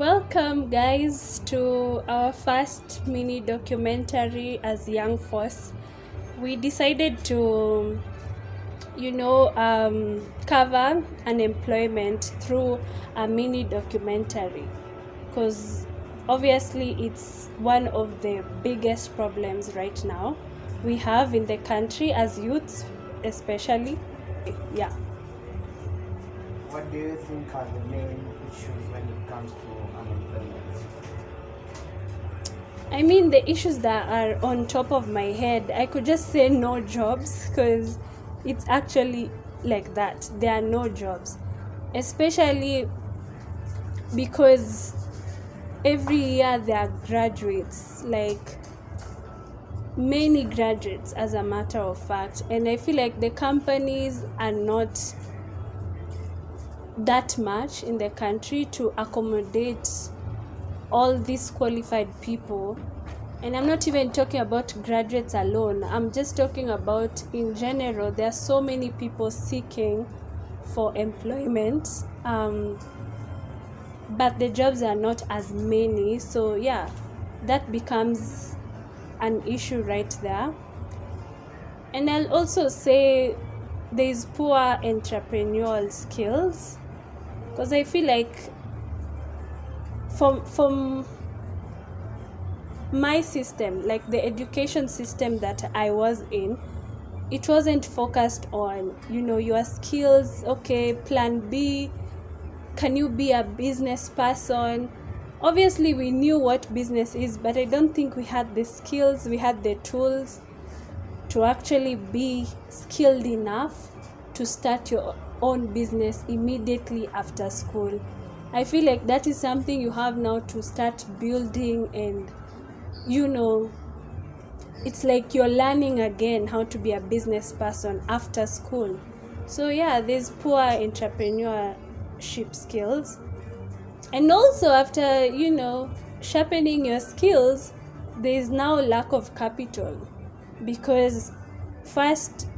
Welcome, guys, to our first mini documentary as Young Force. We decided to, cover unemployment through a mini documentary because obviously it's one of the biggest problems right now we have in the country as youths, especially. Yeah. What do you think are the main issues when it comes to unemployment? I mean, the issues that are on top of my head, I could just say no jobs because it's actually like that. There are no jobs, especially because every year there are graduates, like many graduates as a matter of fact, and I feel like the companies are not that much in the country to accommodate all these qualified people. And I'm not even talking about graduates alone, I'm just talking about in general. There are so many people seeking for employment, but the jobs are not as many. So yeah, that becomes an issue right there. And I'll also say there's poor entrepreneurial skills, because I feel like from my system, like the education system that I was in, it wasn't focused on, your skills. Okay, plan B, can you be a business person? Obviously we knew what business is, but I don't think we had the skills, we had the tools to actually be skilled enough to start your own business immediately after school. I feel like that is something you have now to start building, and it's like you're learning again how to be a business person after school. So yeah, there's poor entrepreneurship skills. And also after sharpening your skills, there's now lack of capital, because first,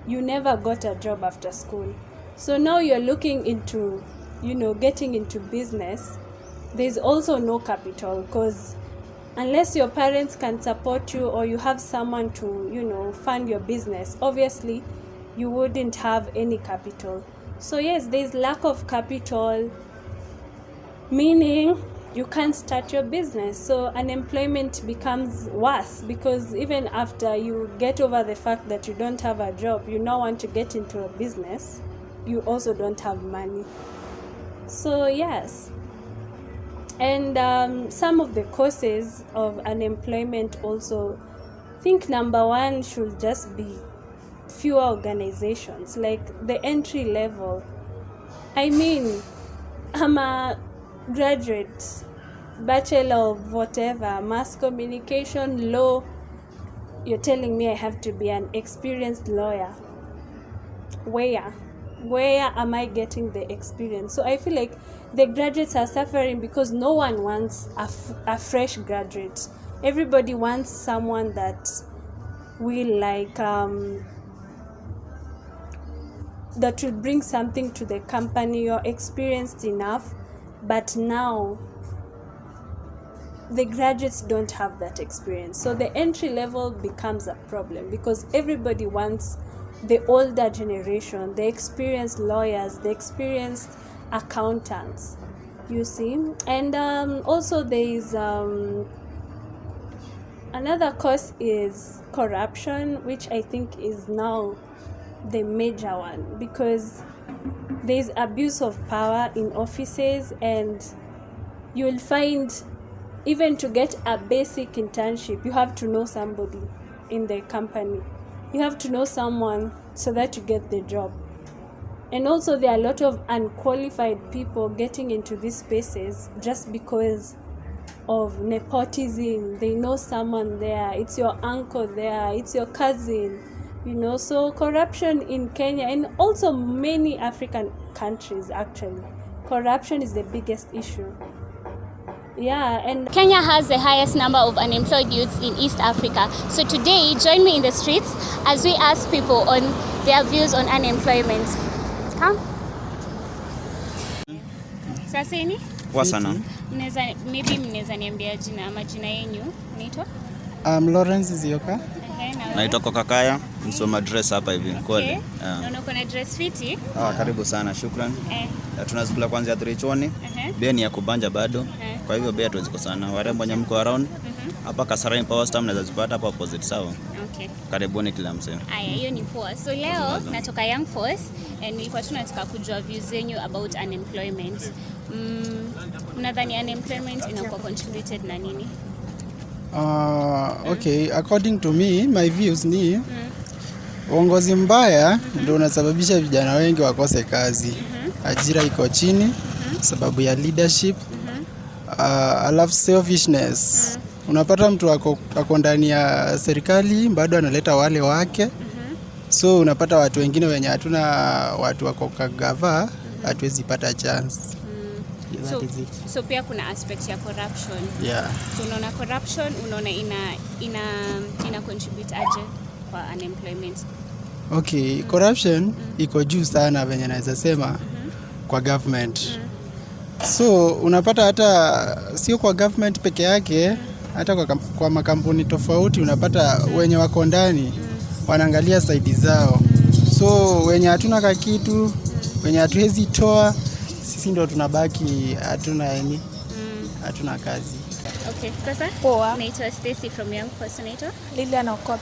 you never got a job after school, so now you're looking into getting into business. There's also no capital, because unless your parents can support you or you have someone to fund your business, obviously you wouldn't have any capital. So yes, there's lack of capital, meaning you can't start your business. So unemployment becomes worse, because even after you get over the fact that you don't have a job, you now want to get into a business, you also don't have money. So yes. And some of the causes of unemployment also, I think number one should just be fewer organizations, like the entry level. I mean, I'm a graduate, bachelor of whatever, mass communication, law. You're telling me I have to be an experienced lawyer. Where am I getting the experience? So I feel like the graduates are suffering because no one wants a fresh graduate. Everybody wants someone that will that will bring something to the company. You're experienced enough, but now the graduates don't have that experience. So the entry level becomes a problem, because everybody wants the older generation, the experienced lawyers, the experienced accountants, you see. And also there is another cause is corruption, which I think is now the major one, because there's abuse of power in offices, and you'll find even to get a basic internship, you have to know somebody in the company. You have to know someone so that you get the job. And also there are a lot of unqualified people getting into these spaces just because of nepotism. They know someone there, it's your uncle there, it's your cousin, So corruption in Kenya and also many African countries, actually, corruption is the biggest issue. Yeah, and Kenya has the highest number of unemployed youths in East Africa. So today, join me in the streets as we ask people on their views on unemployment. Come. Saseni? Poa sana. Mnaweza niambia majina yenu? Unaitwa? Lawrence Zioka. Naitwa Kokakaya, msoma dress hapa hivi. Kweli. Naona uko na dress fiti. Karibu sana, shukran. Tunazikula kwanza Trichoni. Bei ni ya kubanja bado. Kwa hivyo bei tuweziko sana. Warembo nyamko around. Hapa Kasarani Power Star mnaweza zipata hapa opposite sawa. Okay. Karibuni kila msee. Aya, hiyo ni poa. So leo natoka Young Force and nilikuwa tunataka kujua views zenyu about unemployment. Mnadhani unemployment inakuwa contributed na nini? Okay, according to me, my views ni uongozi mbaya ndio unasababisha vijana wengi wakose kazi. Ajira iko chini sababu ya leadership. Alafu selfishness. Unapata mtu ako ndani ya serikali bado analeta wale wake. So unapata watu wengine wenye hatuna watu wako kagava hatuwezi pata chance. So pia kuna aspect ya corruption. Yeah. So unaona corruption, unaona ina contribute aje kwa unemployment? Okay, corruption iko juu sana venye naweza sema kwa government. So unapata hata sio kwa government peke yake, hata kwa makampuni tofauti unapata wenye wako ndani wanaangalia side zao. So wenye hatuna kakitu, wenye hatuwezi toa, sisi ndio tunabaki hatuna kazi. Okay, sasa? Poa. Naitwa Stacy from Young Force. Naitwa? Lilian Okot.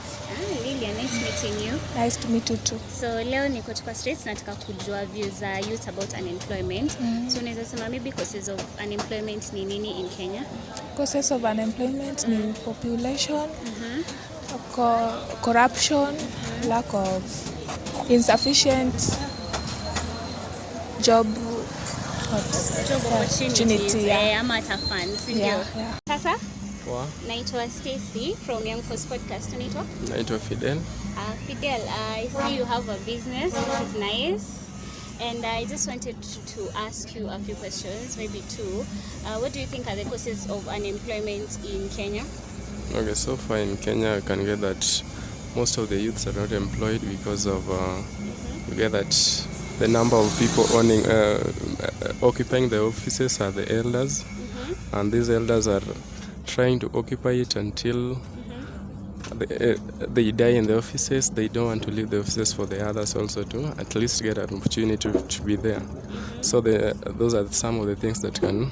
Lilian, nice meeting you. Nice to meet you too. So leo niko kwa streets nataka kujua views za youth about unemployment. So unaweza sema maybe causes of unemployment ni nini in Kenya? Causes of unemployment ni population, corruption, lack of insufficient job opportunity. Ama hata funds, ndio. Yeah. Sasa? Poa. Naitwa Stacy from Young Force Podcast. Unaitwa? Naitwa Fidel. Fidel, I see you have a business, which is nice. And I just wanted to ask you a few questions, maybe two. What do you think are the causes of unemployment in Kenya? Okay, so far in Kenya, I can get that most of the youths are not employed because of you get that the number of people occupying the offices are the elders, and these elders are trying to occupy it until they die in the offices. They don't want to leave the offices for the others also to at least get an opportunity to be there. So those are some of the things that can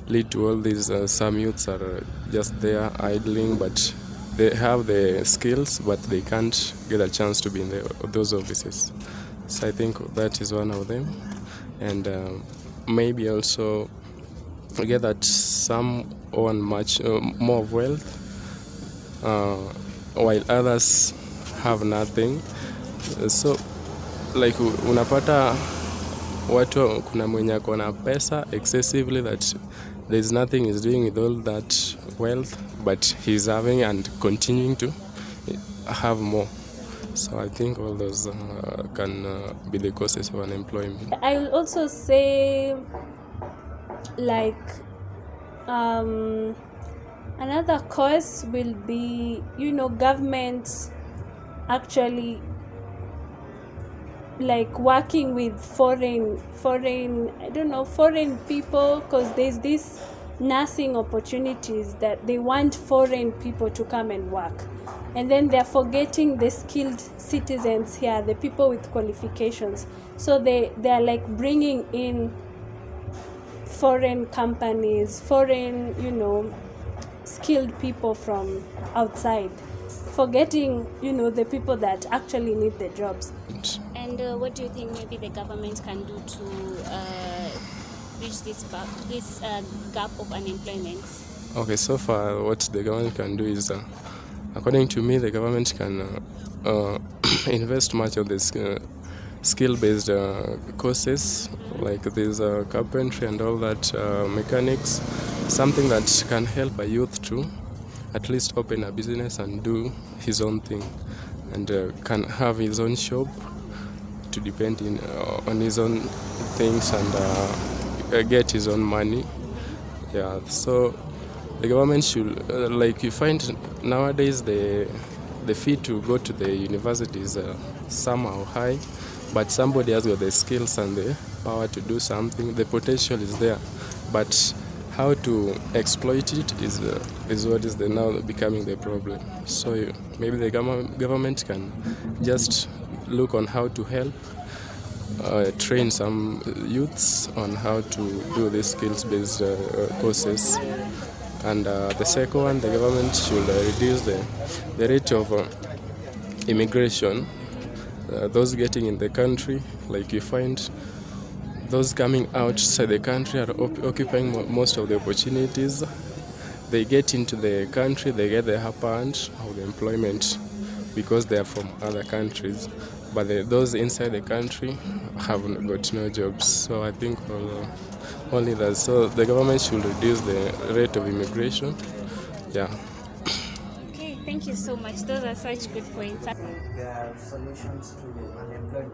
lead to all these. Some youths are just there idling, but they have the skills, but they can't get a chance to be in those offices. So I think that is one of them. And maybe also get that some own much more wealth, while others have nothing. So like unapata watu kuna mwenye ako na pesa excessively that there's nothing he's doing with all that wealth, but he's having and continuing to have more. So I think all those can be the causes of unemployment. I will also say like another cause will be, governments actually like working with foreign people, because there's this nursing opportunities that they want foreign people to come and work, and then they're forgetting the skilled citizens here, the people with qualifications. So they're like bringing in foreign companies, foreign skilled people from outside, forgetting the people that actually need the jobs. And what do you think maybe the government can do to bridge this gap of unemployment? Okay, so far what the government can do is, according to me, the government can invest much of this skill-based courses, like this carpentry and all that, mechanics, something that can help a youth to at least open a business and do his own thing, and can have his own shop to depend on his own things and get his own money. Yeah, so the government should, like you find nowadays the fee to go to the university is somehow high, but somebody has got the skills and the power to do something. The potential is there. but how to exploit it is what is now becoming the problem. So maybe the government can just look on how to help train some youths on how to do these skills-based courses. And the second one, the government should reduce the rate of immigration, those getting in the country. Like you find those coming outside the country are occupying most of the opportunities. They get into the country, they get the upper hand of the employment because they are from other countries. But those inside the country have got no jobs. So I think only that. So the government should reduce the rate of immigration. Yeah. Okay, thank you so much. Those are such good points. There are solutions to unemployment.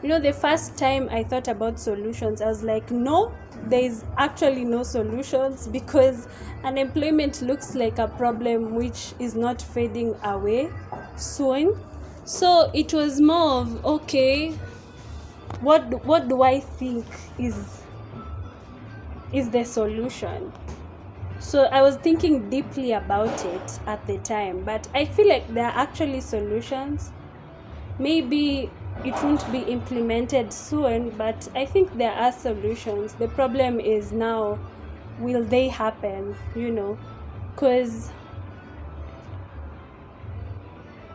The first time I thought about solutions, I was like, no, there is actually no solutions, because unemployment looks like a problem which is not fading away soon. So it was more of, okay, what do I think is the solution? So I was thinking deeply about it at the time, but I feel like there are actually solutions. Maybe it won't be implemented soon, but I think there are solutions. The problem is now, will they happen? Because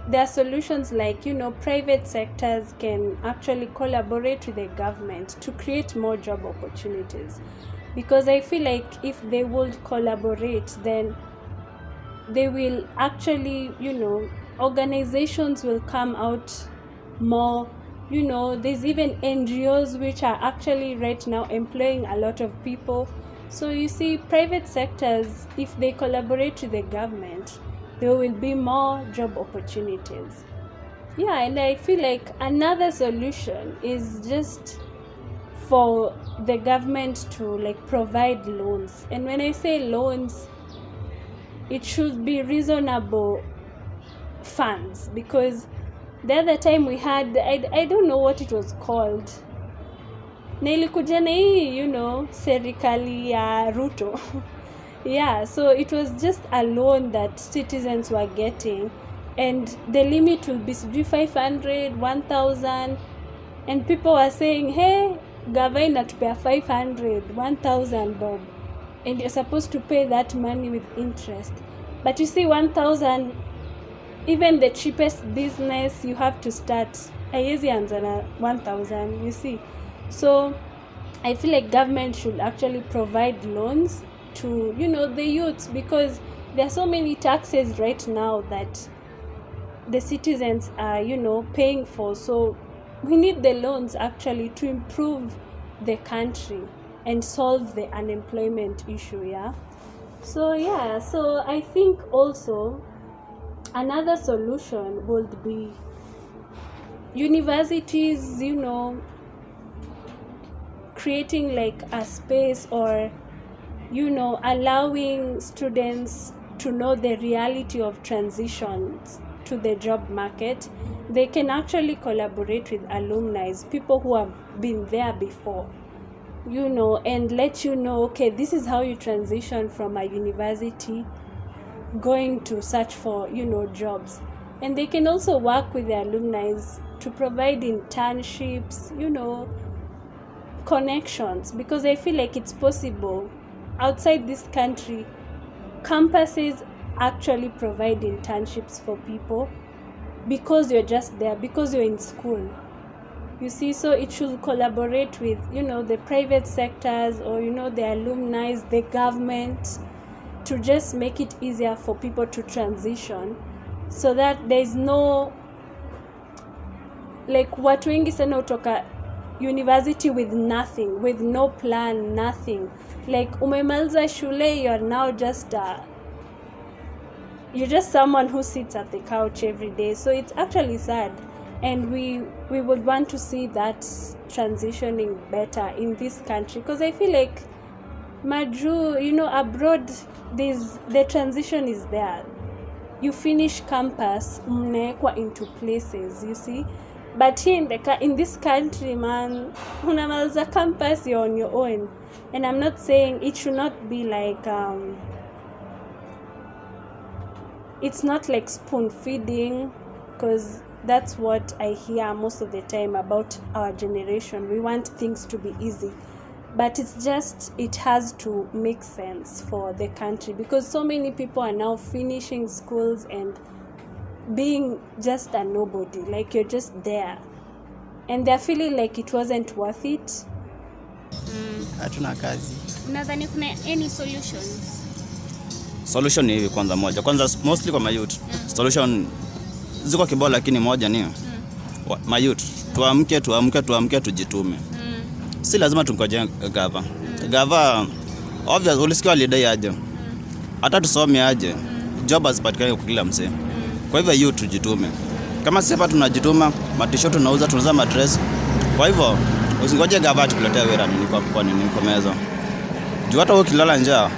there are solutions like, private sectors can actually collaborate with the government to create more job opportunities. Because I feel like if they would collaborate, then they will actually, organizations will come out more. There's even NGOs which are actually right now employing a lot of people. So you see, private sectors, if they collaborate with the government, there will be more job opportunities. Yeah, and I feel like another solution is just for the government to provide loans. And when I say loans, it should be reasonable funds, because the other time we had, I don't know what it was called, na ilikuja na hii serikali ya Ruto. Yeah, so it was just a loan that citizens were getting, and the limit will be 500, 1,000, and people were saying, hey, gavana inatupea 500, 1,000 bob, and you're supposed to pay that money with interest. But you see, 1,000, even the cheapest business you have to start, haiwezi anza na 1,000, you see. So I feel like government should actually provide loans to the youths, because there are so many taxes right now that the citizens are paying for. So we need the loans actually to improve the country and solve the unemployment issue. So I think also another solution would be universities creating a space, or allowing students to know the reality of transitions to the job market. They can actually collaborate with alumni, people who have been there before, and let okay, this is how you transition from a university going to search for jobs. And they can also work with the alumni to provide internships, connections, because I feel like it's possible outside this country. Campuses actually provide internships for people because you're just there, because you're in school, you see. So it should collaborate with the private sectors, or the alumni, the government, to just make it easier for people to transition, so that there's no watu wengi sana utoka university with nothing, with no plan, nothing. Umemaliza shule, you're now just you're just someone who sits at the couch every day. So it's actually sad, and we would want to see that transitioning better in this country, because I feel like abroad the transition is there. You finish campus, mnaekwa into places, you see. But here in this country, man, unamaliza campus, you're on your own. And I'm not saying it should not be like it's not like spoon feeding, because that's what I hear most of the time about our generation. We want things to be easy, but it's just, it has to make sense for the country, because so many people are now finishing schools and being just a nobody, like you're just there, and they're feeling like it wasn't worth it. Hatuna kazi. Unadhani kuna any solutions? Solution ni hivi, kwanza mostly kwa mayouth. Solution ziko kibao, lakini moja ni mayouth tuamke tujitume. Si lazima tungoje gava. Obvious ulisikia leader aje, hata tusome aje, job asipatikane kwa kila msee. Kwa hivyo youth tujitume. Kama sisi hapa tunajituma, matisho tunauza madress. Kwa hivyo usingoje gava tukuletea wera nini kwa nini kwa meza. Juu hata ukilala njaa,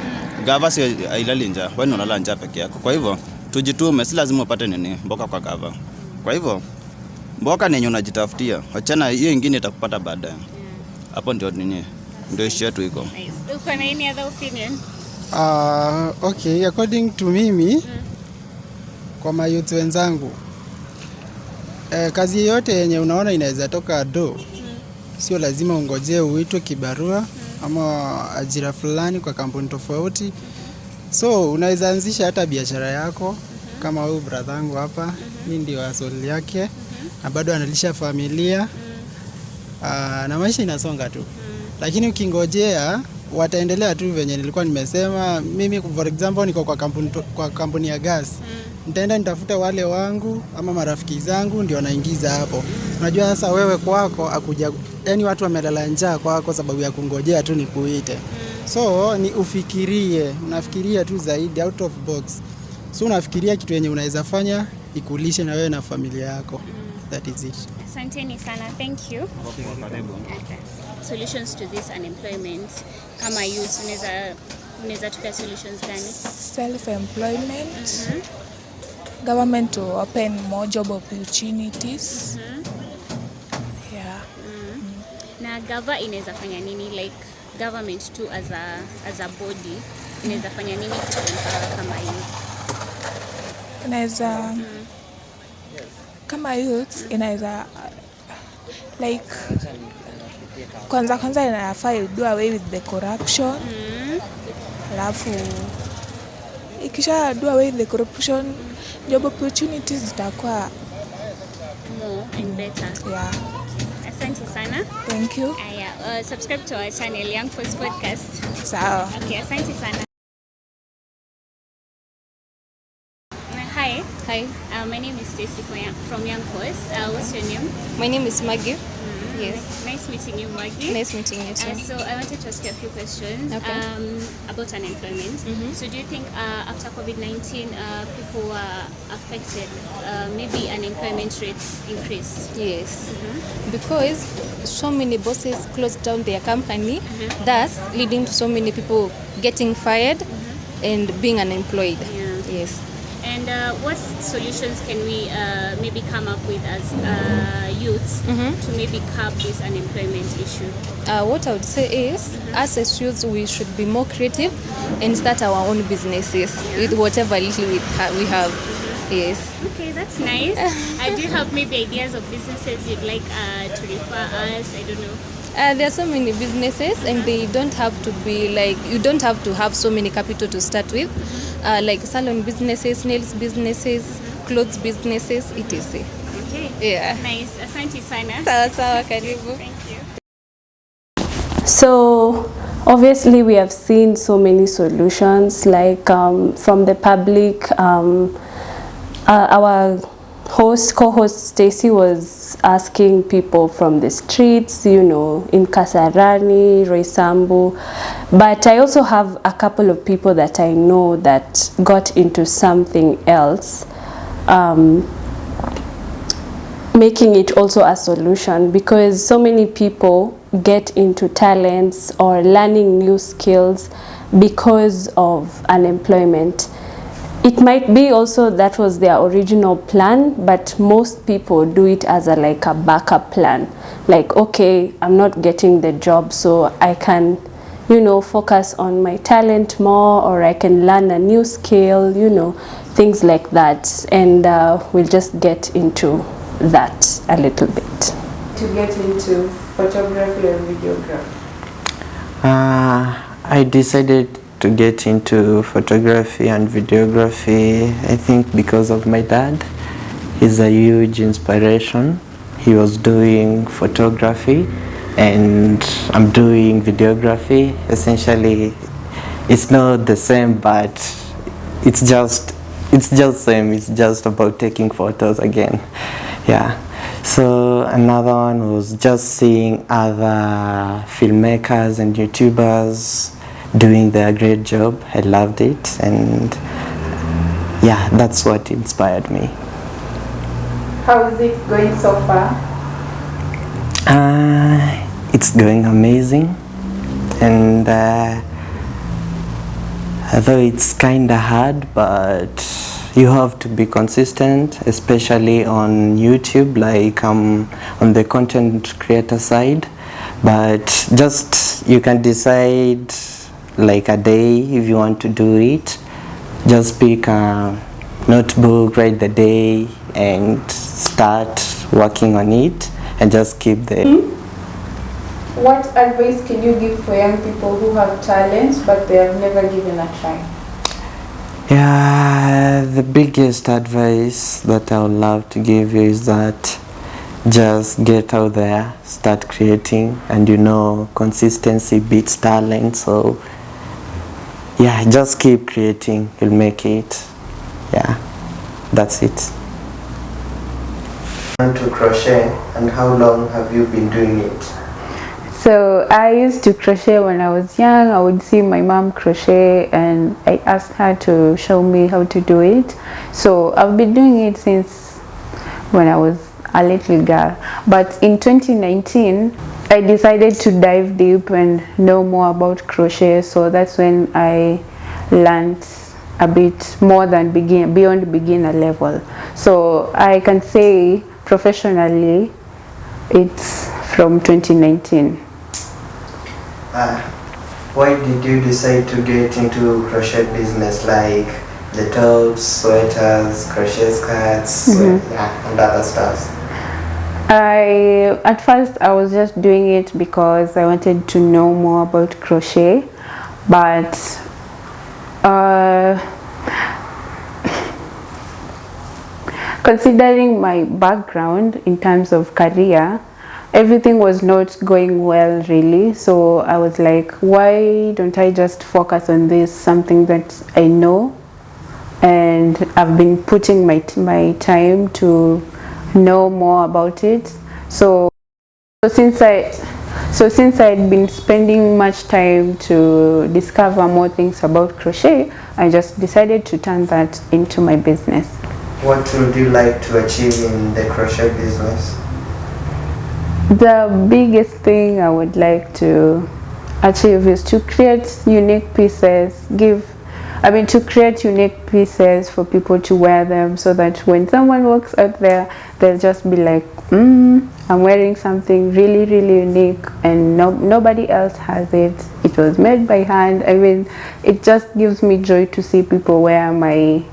gava si hailali njaa, wewe unalala njaa peke yako. Kwa hivyo tujitume, si lazima upate nini mboka kwa gava. Kwa hivyo mboka ni yenye unajitafutia, achana hiyo nyingine itakupata baadaye. Hapo ndio nini, ndio issue yetu iko. Uko na any other opinion? Okay, according to mimi, kwa mayouth wenzangu, kazi yote yenye unaona inaweza toka sio lazima ungojee uitwe kibarua ama ajira fulani kwa kampuni tofauti. So unaweza anzisha hata biashara yako, kama huyu brother wangu hapa, mimi ndio asili yake, na bado analisha familia, na maisha inasonga tu. Lakini ukingojea wataendelea tu venye nilikuwa nimesema. Mimi for example niko kwa kampuni ya gas. Nitaenda nitafuta wale wangu ama marafiki zangu ndio naingiza hapo. Unajua sasa wewe kwako akuja, yani watu wamelala njaa kwako sababu ya kungojea tu nikuite. So ni unafikiria tu zaidi out of box. So unafikiria kitu yenye unaweza fanya ikulishe na wewe na familia yako. That is it. Asanteni sana, thank you. Solutions to this unemployment kama youth, unaweza tupia solutions gani? Self-employment. Government to open more job opportunities. Yeah. Na gava inaweza fanya nini, like government too as a body inaweza fanya nini kama youth? Inaweza kama youth inaweza like kwanza inafaa do away with the corruption. Alafu ikisha do away with the corruption, job opportunities zitakuwa more and better. Yeah. Asante sana. Thank you. Subscribe to our channel Young Force Podcast. Sawa. Okay, asante sana. Hi. My name is Stacy from Young Force. What's your name? My name is Maggie. Yes. Nice meeting you, Maggie. Nice meeting you too. So I wanted to ask you a few questions about unemployment. So do you think after COVID-19 people were affected? Maybe unemployment rates increased? Yes. Because so many bosses closed down their company, thus leading to so many people getting fired and being unemployed. Yeah. Yes. And what solutions can we maybe come up with as youths to maybe curb this unemployment issue? What I would say is, as youths, we should be more creative and start our own businesses with whatever little we have. Yes. Okay, that's nice. Do you have maybe ideas of businesses you'd like to refer us? I don't know. There are so many businesses, and they don't have to be like, you don't have to have so many capital to start with. Like salon businesses, nails businesses, clothes businesses, etc. Okay. Yeah. Nice. Asante sana. Sawa, karibu. Thank you. So obviously we have seen so many solutions, like from the public. Our co-host Stacy was asking people from the streets, you know, in Kasarani, Roysambu. But I also have a couple of people that I know that got into something else, making it also a solution, because so many people get into talents or learning new skills because of unemployment. it might be also that was their original plan, but most people do it as a like a backup plan. Like, okay, I'm not getting the job, so I can, you know, focus on my talent more, or I can learn a new skill, you know, things like that. And we'll just get into that a little bit. To get into photography or videography? I decided to get into photography and videography, I think because of my dad. He's a huge inspiration. He was doing photography and I'm doing videography. Essentially, it's not the same, but it's just same. It's just about taking photos again. Yeah. So another one was just seeing other filmmakers and YouTubers doing their great job. I loved it, and yeah, that's what inspired me. How is it going so far? It's going amazing, and although it's kind of hard, but you have to be consistent, especially on YouTube, like on the content creator side. But just you can decide like a day if you want to do it. Just pick a notebook, write the day, and start working on it, and just keep the. What advice can you give for young people who have talents but they have never given a try? Yeah, the biggest advice that I would love to give you is that just get out there, start creating, and you know consistency beats talent. So yeah, just keep creating, you'll make it. Yeah, that's it. To crochet, and how long have you been doing it? So I used to crochet when I was young. I would see my mom crochet and I asked her to show me how to do it. So I've been doing it since when I was a little girl. But in 2019, I decided to dive deep and know more about crochet. So that's when I learned a bit more than beyond beginner level. So I can say professionally, it's from 2019. Why did you decide to get into crochet business, like the tops, sweaters, crochet skirts, yeah, and other stuff? At first I was just doing it because I wanted to know more about crochet, but considering my background in terms of career, everything was not going well really. So I was like, why don't I just focus on this, something that I know and I've been putting my time to know more about it. So since I'd been spending much time to discover more things about crochet, I just decided to turn that into my business. What would you like to achieve in the crochet business? The biggest thing I would like to achieve is to create unique pieces, to create unique pieces for people to wear them, so that when someone walks out there, they'll just be like, I'm wearing something really, really unique and nobody else has it. It was made by hand. I mean, it just gives me joy to see people wear my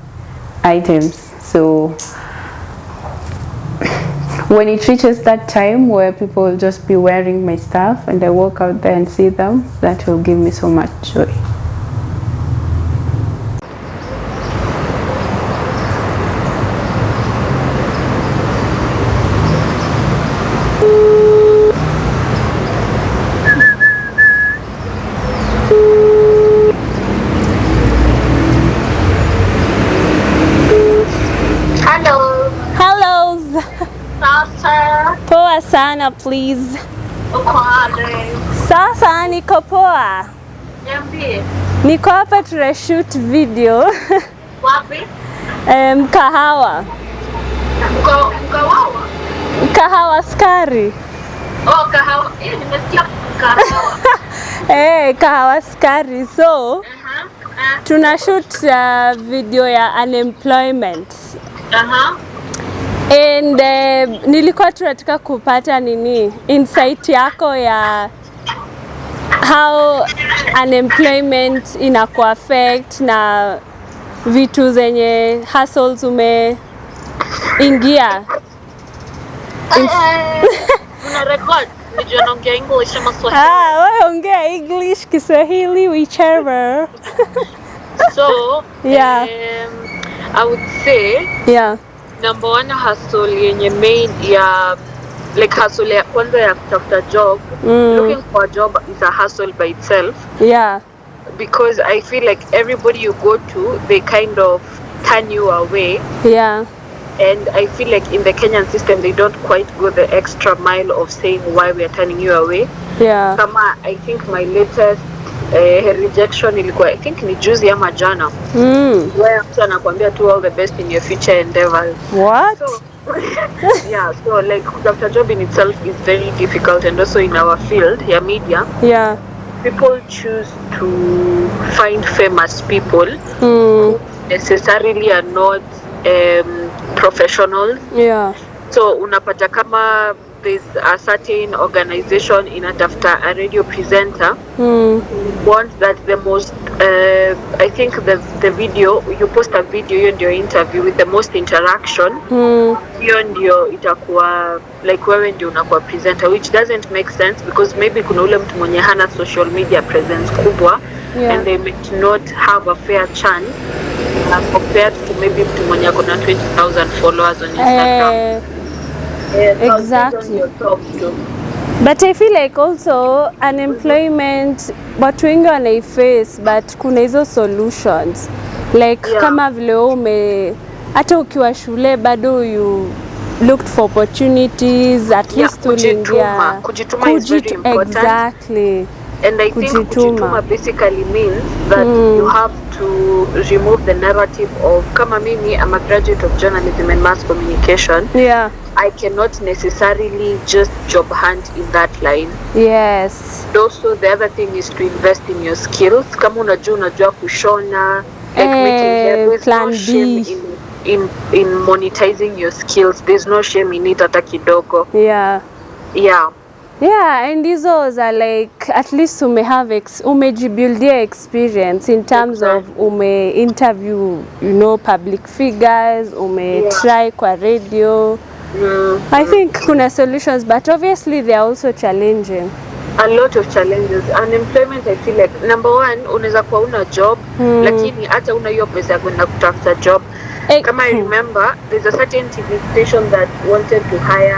items. So when it reaches that time where people will just be wearing my stuff and I walk out there and see them, that will give me so much joy. Poa sana please. Sasa niko poa. Niko hapa tunashoot video. Wapi? Kahawa. Mkawawa? Kahawa skari. Oh, kahawa. Nimesikia kahawa. Kahawa skari. So tunashoot video ya unemployment. And nilikuwa tunataka kupata insight yako ya how unemployment inaku affect na vitu zenye hustles umeingia. Una record nijua naongea English ama Swahili? Wewe ongea English, Kiswahili, whichever. So, yeah. I would say, yeah, number one hustle yenye main ya like hustle ya kwanza ya kutafuta job. Looking for a job is a hustle by itself. Yeah. Because I feel like everybody you go to, they kind of turn you away. Yeah. And I feel like in the Kenyan system, they don't quite go the extra mile of saying why we are turning you away. Yeah. Kama I think my latest rejection ilikuwa I think ni juzi ama jana. Where mtu anakuambia to all the best in your future endeavors. What? So, yeah, so like kutafuta job in itself is very difficult, and also in our field, ya media. Yeah. People choose to find famous people who necessarily are not professionals. Yeah. So unapata kama there's a certain organization inatafuta a radio presenter wants that the most I think the video you post a video hiyo ndio interview with the most interaction hiyo ndio itakuwa like wewe ndio unakuwa presenter, which doesn't make sense because maybe kuna ule mtu mwenye hana social media presence kubwa. Yeah. And they may not have a fair chance compared to maybe mtu mwenye akona 20,000 followers on Instagram. Exactly. But I feel like also unemployment watu wengi wanaiface, but kuna hizo solutions like kama vile hata ukiwa shule bado you looked for opportunities, at least uliingia kujituma is very important. Exactly. And I think kujituma basically means that you have to remove the narrative of kama mimi I'm a graduate of journalism and mass communication. Yeah. I cannot necessarily just job hunt in that line. Yes. Also, the other thing is to invest in your skills. Kama unajua kushona, like making hair, there's no shame in monetizing your skills. There's no shame in it hata kidogo. Yeah. Yeah. Yeah, and these are like at least umejibuildia experience in terms of interview, public figures, try kwa radio. I think kuna solutions, but obviously they are also challenging. A lot of challenges. Unemployment, I feel like number one, unaweza kuwa una job, lakini hata una hiyo pesa ya kwenda kutafuta job. Kama I remember, there's a certain TV station that wanted to hire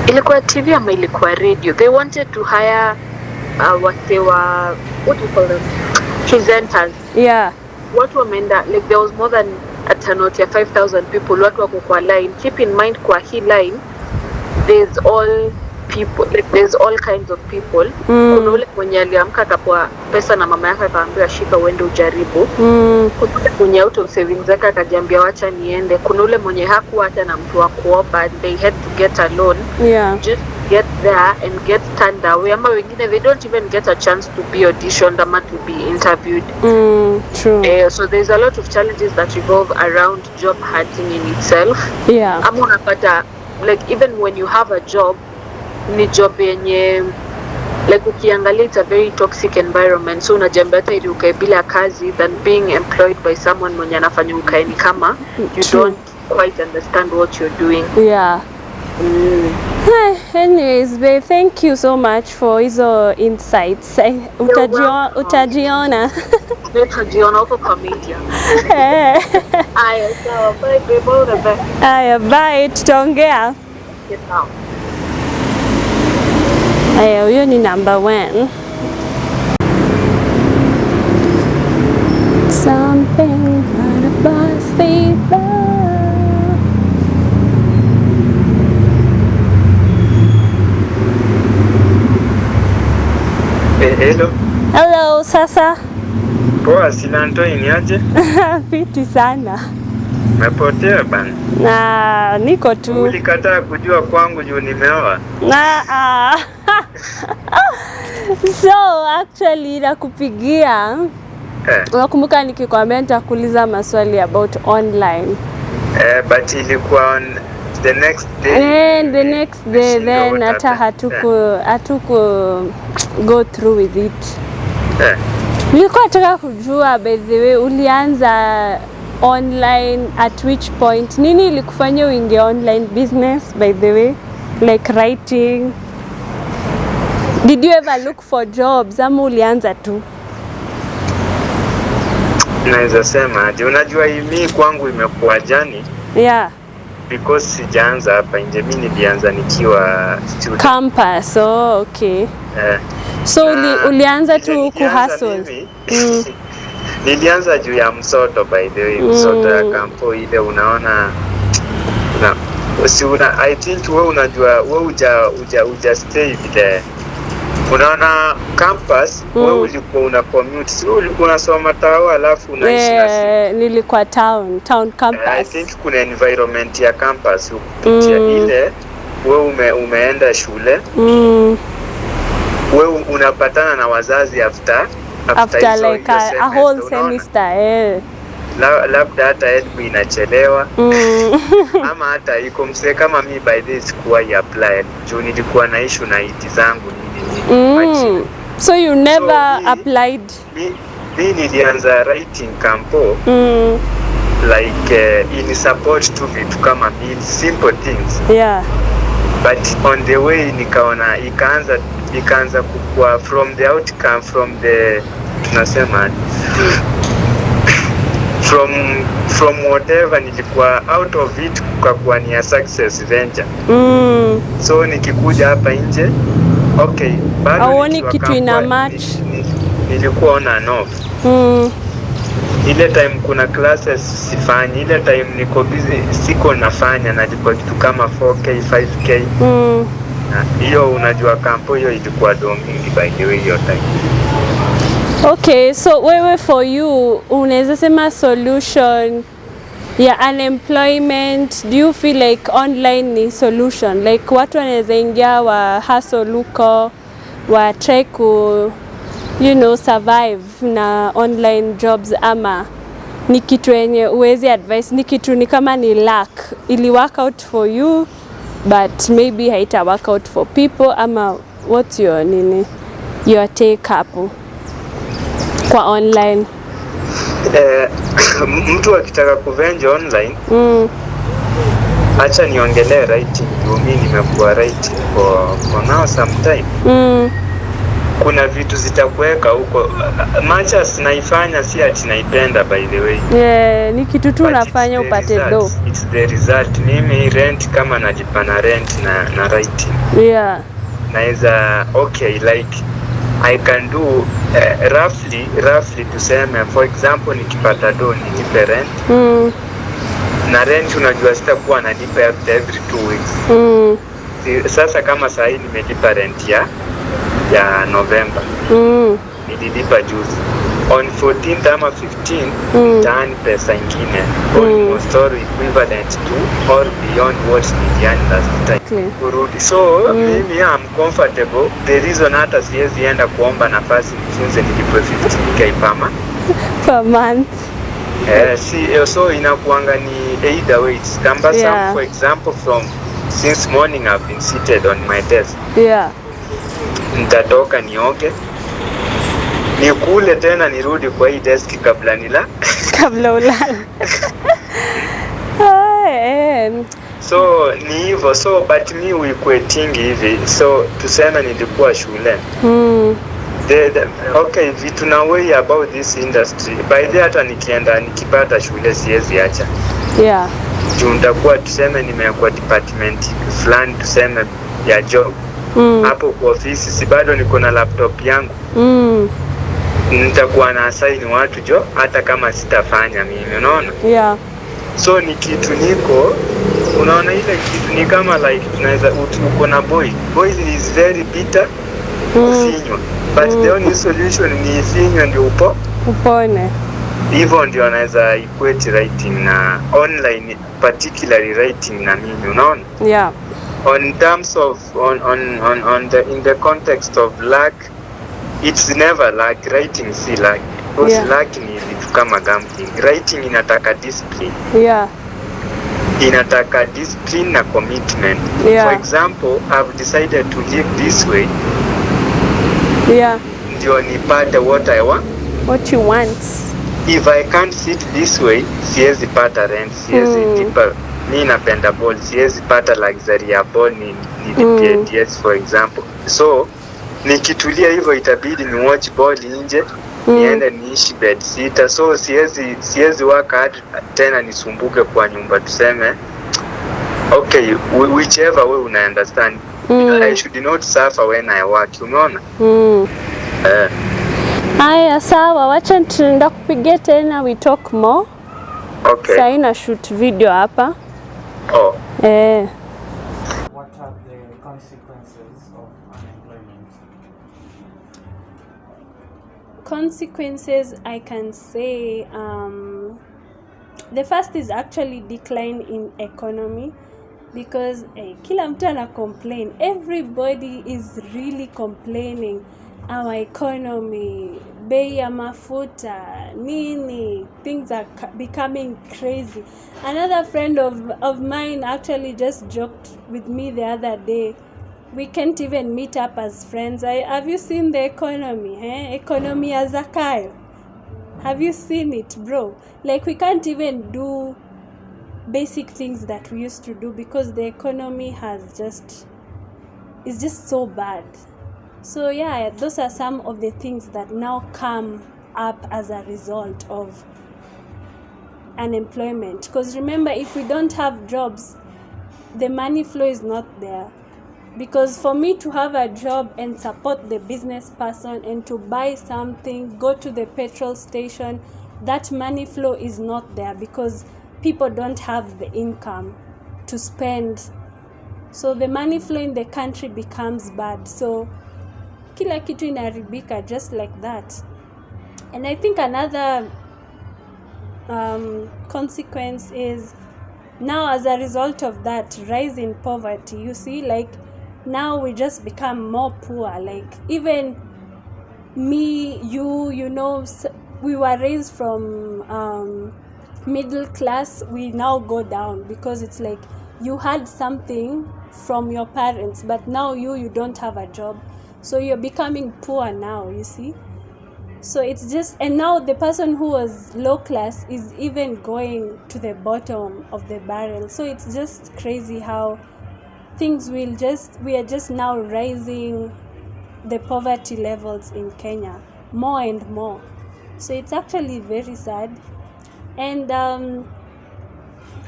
ilikuwa TV ama ilikuwa radio. They wanted to hire what do you call them? Presenters. Yeah. Watu wameenda, like there was more than a turnout ya 5,000 people. Watu wako kwa line. Keep in mind kwa hii line, there's all people, like there's all kinds of people. Kuna ule mwenye aliamka akapewa pesa na mama yake akaambiwa shika uende ujaribu. Kuna ule mwenye out of savings zake akajiambia wacha niende. Kuna ule mwenye hakuwa hata na mtu wa kuomba, and they had to get a loan. Yeah. Just get there and get turned away. Ama wengine they don't even get a chance to be auditioned ama to be interviewed. True. So there's a lot of challenges that revolve around job hunting in itself. Yeah. Ama unapata like even when you have a job, ni job yenye like ukiangalia it's a very toxic environment, so unajiambia hata ili ukae bila kazi than being employed by someone mwenye anafanya ukae ni kama you don't quite understand what you're doing. Yeah. Anyways, babe, thank you so much for hizo insights. Utajiona huko kwa media. Aya, sawa, bye babe, all the best. Aya, bye, tutaongea. Get out. Aya, huyo ni number 1. Something out of my Hello. Hello, sasa. Poa, sina Antoi ni aje? Fiti sana. Umepotea bana. Na niko tu. Ulikataa kujua kwangu juu nimeoa. So actually nakupigia Unakumbuka nikikwambia nitakuuliza maswali about online? But ilikuwa on the next day. And the next day then hata hatuku go through with it. Nilikuwa nataka kujua, by the way, ulianza online at which point? Nini ilikufanya uingie online business, by the way? Like writing. Did you ever look for jobs ama ulianza tu? Naweza sema aje, unajua mimi kwangu imekuwa jani. Yeah. Because sijaanza hapa nje, mimi nilianza nikiwa student. Campus, oh, okay. So ulianza tu kuhustle. Nilianza juu ya msoto, by the way, msoto ya kampo ile unaona I think wewe unajua wewe uja stay vile. Unaona campus, wewe ulikuwa una commute, sio ulikuwa unasoma tao alafu unaishi na si. Nilikuwa town campus. I think kuna environment ya campus ukipitia ile wewe umeenda shule. Wewe unapatana na wazazi after like a whole semester. Labda hata help inachelewa. Ama hata iko mse kama mi by this kuwa apply juu nilikuwa na issue na IT zangu nini. So you never applied? Mi nilianza writing campo like in support to vitu kama simple things. Yeah. But on the way nikaona ikaanza kukua from the outcome, from the tunasema from whatever nilikuwa out of it kukakuwa ni a success venture. So nikikuja hapa nje, okay, bado hauoni kitu ina match. Nilikuwa on and off. Ile time kuna classes sifanyi, ile time niko busy siko nafanya, nalipwa kitu kama 4k 5k. Hiyo unajua kampo hiyo ilikuwa domingi by the way hiyo time. Okay, so wewe for you unaweza sema solution ya unemployment, do you feel like online ni solution? Like watu wanaweza ingia wa hustle luko, wa try ku survive na online jobs, ama ni kitu yenye uwezi advice, ni kitu ni kama ni luck, ili work out for you but maybe haita work out for people, ama what's your take hapo kwa online? Mtu akitaka kuvenja online, acha niongelee writing. Mimi nimekuwa writing for now some time. Kuna vitu zitakuweka huko. Matches naifanya si ati naipenda, by the way. Ni kitu tu nafanya upate do. It's the result. Mimi rent kama najipa na rent na writing. Yeah. Naweza okay, like I can do roughly tuseme, for example nikipata do nilipe rent. Na rent unajua sitakuwa nalipa every 2 weeks. Sasa kama saa hii nimelipa rent ya November. Nililipa juzi. On 14th ama 15th nitaani pesa ingine almost or equivalent to or beyond what niliani last time. Kurudi. So mimi I'm comfortable. The reason hata siwezi enda kuomba nafasi nifunze nilipe 15k per month. So inakuanga ni either ways. For example, from since morning I've been seated on my desk. Yeah. Nitatoka nioge, nikule tena nirudi kwa hii desk kabla ulale. So ni hivyo. So but me we quitting hivi. So tuseme nilikuwa shule. Okay, vitu na way about this industry. By the hata nikipata shule siwezi acha. Yeah. Juu nitakuwa tuseme nimekuwa department fulani tuseme ya job. Hapo kwa ofisi si bado niko na laptop yangu. Nitakuwa na assign watu hata kama sitafanya mimi, unaona? Yeah. So ni kitu niko, unaona ile kitu ni kama like tunaweza uko na boys is very bitter, ufinywa. But the only solution ni ifinywa ndio upone. Hivyo ndio anaweza equate writing na online, particularly writing na mimi, unaona? Yeah. On terms of in the context of luck, it's never luck. Writing see luck. Because Yeah. luck ni vitu kama gambling. Writing inataka discipline. Yeah. Inataka discipline na commitment. Yeah. For example, I've decided to live this way. Yeah. Ndio nipate what I want. What you want. If I can't sit this way, siwezi pata rent, siwezi lipa. Mi napenda ball, siwezi pata luxury ya ball ni lipie DS for example. So nikitulia hivyo itabidi ni watch ball nje, niende niishi bed sitter. So siwezi work hard tena nisumbuke kwa nyumba tuseme. Okay, whichever way una understand. I should not suffer when I work, umeona? Haya, sawa, wacha tunaenda kupigia tena, we talk more. Okay. Sasa ina shoot video hapa. Oh. What are the consequences of unemployment? Consequences, I can say, the first is actually decline in economy, because kila mtu ana complain, everybody is really complaining, our economy, bei ya mafuta, nini, things are becoming crazy. Another friend of mine actually just joked with me the other day, we can't even meet up as friends. Have you seen the economy? Economy ya Zakayo. Have you seen it, bro? Like, we can't even do basic things that we used to do because the economy is just so bad. So yeah, those are some of the things that now come up as a result of unemployment. Because remember, if we don't have jobs, the money flow is not there. Because for me to have a job and support the business person and to buy something, go to the petrol station, that money flow is not there because people don't have the income to spend. So the money flow in the country becomes bad. So kila kitu inaharibika just like that. And I think another consequence is now, as a result of that rise in poverty, you see, like, now we just become more poor. Like, even me, you know, we were raised from middle class, we now go down because it's like you had something from your parents, but now you don't have a job, so you're becoming poor now, you see. So it's just, and now the person who was low class is even going to the bottom of the barrel. So it's just crazy how things we are just now rising the poverty levels in Kenya more and more. So it's actually very sad. And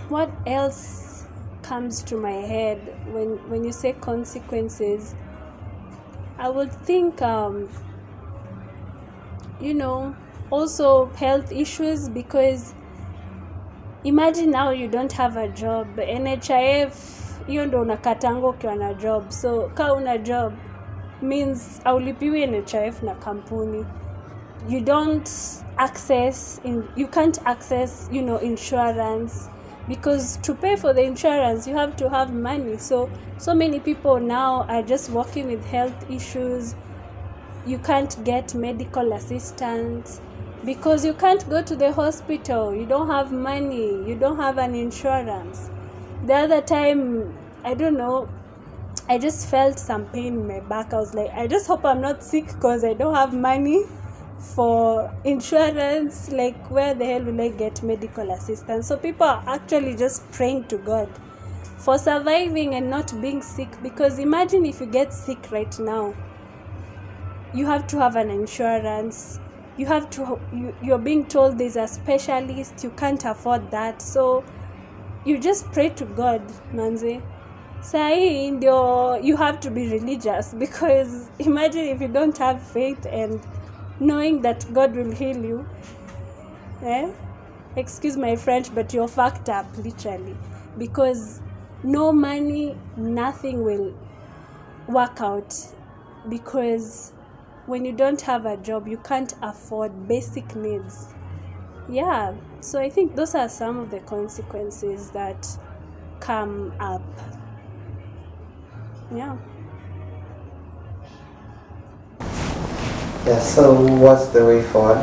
what else comes to my head when you say consequences? I would think also health issues, because imagine now you don't have a job. NHIF, hiyo ndo unakatango ukiwa na job. So ka una job means aulipiwi NHIF na kampuni. You can't access insurance, because to pay for the insurance you have to have money. So many people now are just working with health issues. You can't get medical assistance because you can't go to the hospital. You don't have money. You don't have an insurance. The other time, I don't know, I just felt some pain in my back. I was like, I just hope I'm not sick because I don't have money for insurance. Like, where the hell will I get medical assistance? So people are actually just praying to God for surviving and not being sick, because imagine if you get sick right now, you have to have an insurance. You're being told there's a specialist, you can't afford that. So you just pray to God, manze. Sahi ndio you have to be religious, because imagine if you don't have faith and knowing that God will heal you. Excuse my French, but you're fucked up, literally. Because no money, nothing will work out. Because when you don't have a job, you can't afford basic needs. Yeah, so I think those are some of the consequences that come up. Yeah. Yeah, so what's the way forward?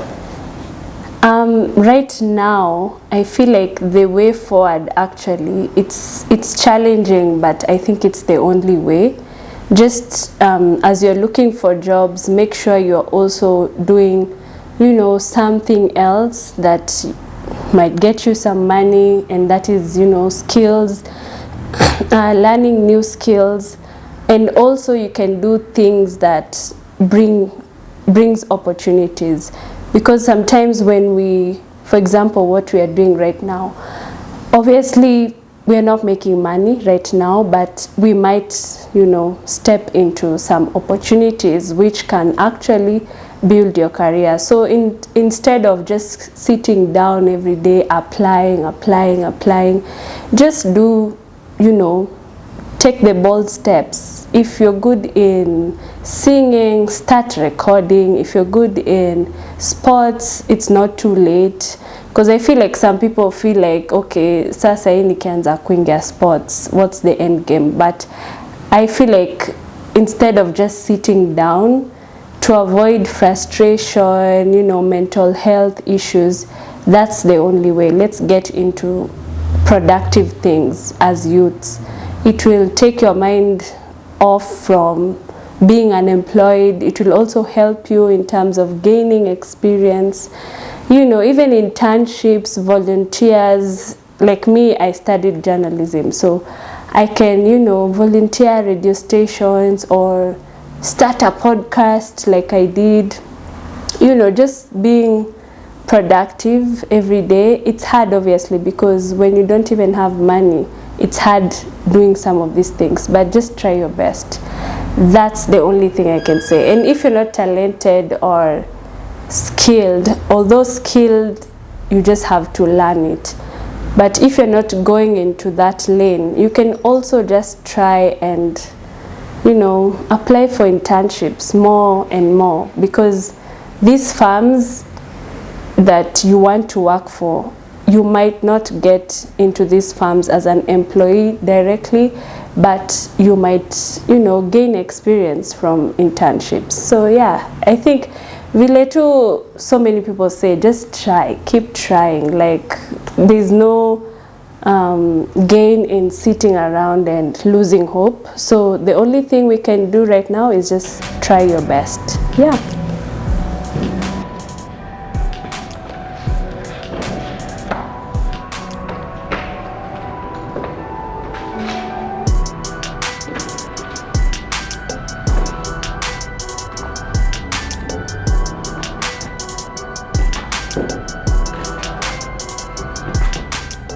Right now, I feel like the way forward, actually, it's challenging, but I think it's the only way. Just as you're looking for jobs, make sure you're also doing, something else that might get you some money, and that is, skills, learning new skills, and also you can do things that brings opportunities. Because sometimes when we, for example, what we are doing right now, obviously we are not making money right now, but we might, step into some opportunities which can actually build your career. So instead of just sitting down every day applying, just do, take the bold steps. If you're good in singing, start recording. If you're good in sports, it's not too late. Because I feel like some people feel like, okay, sasa hii nikianza kuingia sports, what's the end game? But I feel like instead of just sitting down, to avoid frustration, mental health issues, that's the only way. Let's get into productive things as youths. It will take your mind off from being unemployed. It will also help you in terms of gaining experience. Even internships, volunteers. Like me, I studied journalism, so I can, volunteer radio stations or start a podcast like I did. Just being productive every day. It's hard, obviously, because when you don't even have money, it's hard doing some of these things, but just try your best. That's the only thing I can say. And if you're not talented or skilled, although skilled, you just have to learn it. But if you're not going into that lane, you can also just try and, apply for internships more and more, because these firms that you want to work for, you might not get into these firms as an employee directly, but you might, gain experience from internships. So yeah, I think vile tu so many people say, just try, keep trying. Like, there's no gain in sitting around and losing hope. So the only thing we can do right now is just try your best. Yeah.